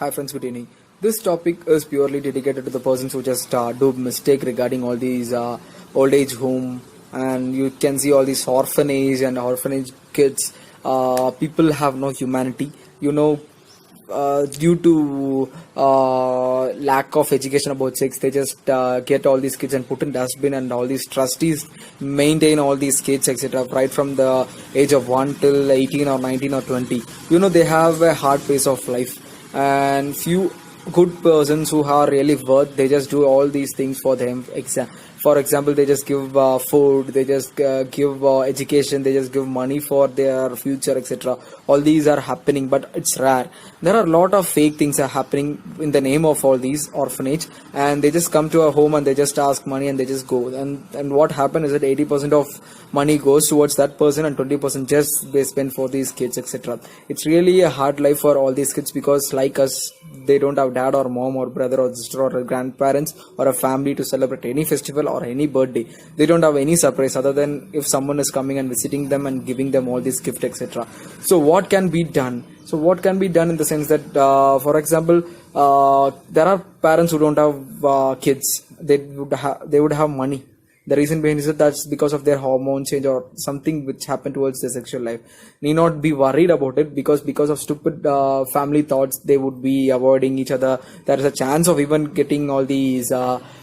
Hi friends, good evening. This topic is purely dedicated to the persons who just do mistake regarding all these old age home, and you can see all these orphanage and orphanage kids. People have no humanity. Due to lack of education about sex, they just get all these kids and put in dustbin, and all these trustees maintain all these kids, etc. Right from the age of 1 till 18 or 19 or 20. They have a hard pace of life, and few good persons who are really worth, they just do all these things for them. For example, they just give food, they just give education, they just give money for their future, etc. All these are happening, but it's rare. There are a lot of fake things are happening in the name of all these orphanage, and they just come to a home and they just ask money and they just go. And what happens is that 80% of money goes towards that person, and 20% just they spend for these kids, etc. It's really a hard life for all these kids, because like us, they don't have dad or mom or brother or sister or grandparents or a family to celebrate any festival or any birthday. They don't have any surprise other than if someone is coming and visiting them and giving them all these gifts, etc. So what can be done? In the sense that, for example, there are parents who don't have kids. They would have money. The reason behind is that that's because of their hormone change or something which happened towards their sexual life. Need not be worried about it, because of stupid family thoughts, they would be avoiding each other. There is a chance of even getting all these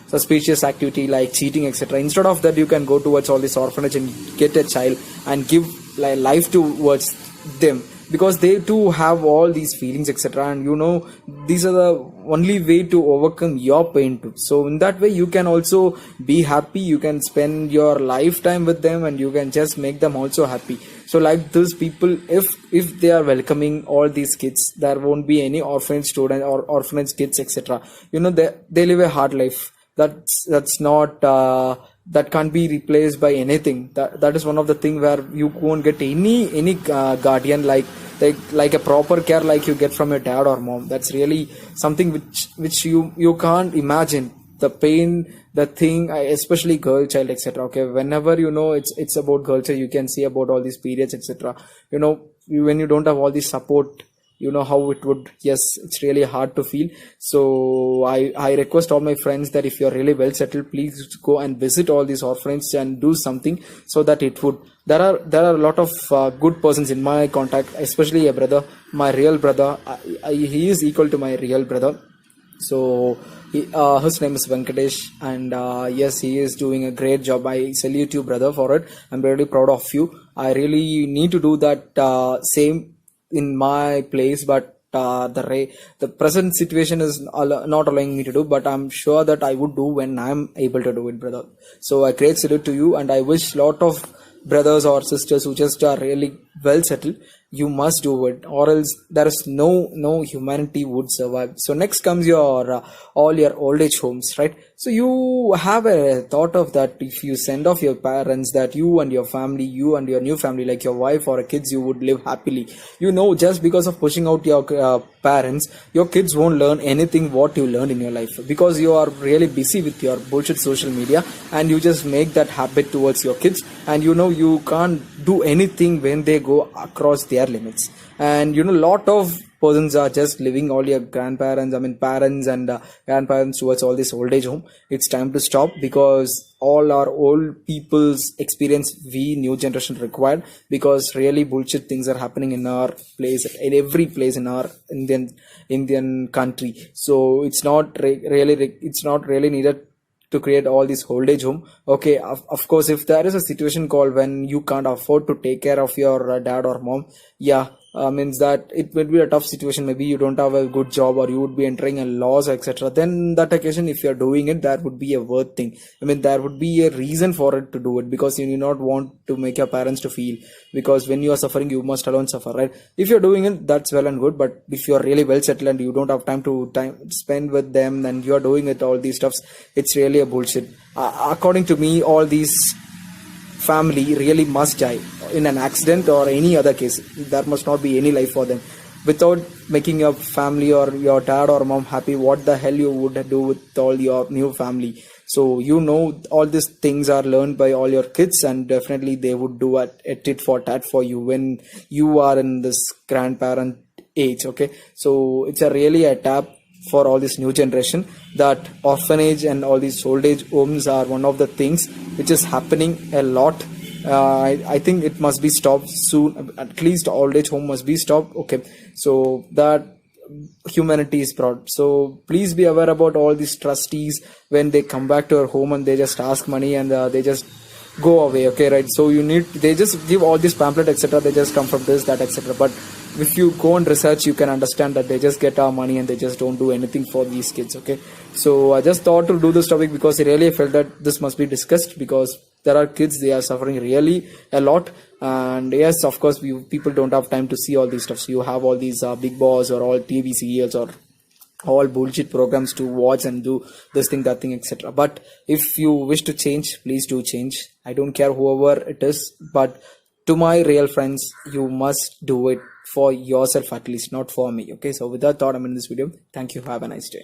suspicious activity like cheating, etc. Instead of that, you can go towards all this orphanage and get a child and give life towards them, because they too have all these feelings, etc. And these are the only way to overcome your pain too. So in that way, you can also be happy, you can spend your lifetime with them, and you can just make them also happy. So like these people, if they are welcoming all these kids, there won't be any orphanage student or orphanage kids, etc. They live a hard life. That's not that can't be replaced by anything. That is one of the things where you won't get any guardian like a proper care like you get from your dad or mom. That's really something which you can't imagine. The pain, the thing, especially girl child, etc. Okay, whenever it's about girl child, you can see about all these periods, etc. When you don't have all this support, how it would. Yes, it's really hard to feel. So I request all my friends that if you're really well settled, please go and visit all these orphanages and do something so that it would. There are a lot of good persons in my contact, especially a brother, my real brother. He is equal to my real brother. So his name is Venkatesh, and yes, he is doing a great job. I salute you, brother, for it. I'm really proud of you. I really need to do that same in my place, but the present situation is not allowing me to do, but I'm sure that I would do when I'm able to do it, brother. So a great salute to you, and I wish lot of brothers or sisters who just are really well settled, you must do it, or else there is no humanity would survive. So next comes your all your old age homes, right? So you have a thought of that, if you send off your parents, that you and your family, you and your new family, like your wife or kids, you would live happily. Just because of pushing out your parents, your kids won't learn anything what you learned in your life, because you are really busy with your bullshit social media, and you just make that habit towards your kids, and you can't do anything when they go across their limits. And lot of persons are just living all your parents and grandparents towards all this old age home. It's time to stop, because all our old people's experience we new generation required, because really bullshit things are happening in our place, in every place in our Indian country. So it's not really needed to create all this old age home. Okay, of course, if there is a situation called when you can't afford to take care of your dad or mom, means that it will be a tough situation. Maybe you don't have a good job, or you would be entering a loss, etc. Then that occasion, if you're doing it, that would be a worth thing. There would be a reason for it to do it, because you do not want to make your parents to feel, because when you are suffering, you must alone suffer, right? If you're doing it, that's well and good. But if you're really well settled and you don't have time to spend with them, and you're doing it all these stuffs, it's really a bullshit. According to me, all these family really must die in an accident or any other case. There must not be any life for them. Without making your family or your dad or mom happy, what the hell you would do with all your new family? So all these things are learned by all your kids, and definitely they would do it for that for you when you are in this grandparent age. Okay, so it's a really a tap for all this new generation that orphanage and all these old age homes are one of the things which is happening a lot. I think it must be stopped soon. At least old age home must be stopped. Okay, so that humanity is brought. So please be aware about all these trustees when they come back to our home and they just ask money and they just go away. Okay, right? So you need, they just give all this pamphlet etc, they just come from this that etc, but if you go and research you can understand that they just get our money and they just don't do anything for these kids. Okay, so I just thought to do this topic because I really felt that this must be discussed, because there are kids, they are suffering really a lot. And yes, of course, people don't have time to see all these stuff, so you have all these Big Boss or all TV serials or all bullshit programs to watch and do this thing that thing etc. But if you wish to change, please do change. I don't care whoever it is, but to my real friends, you must do it for yourself at least, not for me. Okay, so with that thought, I'm in this video. Thank you, have a nice day.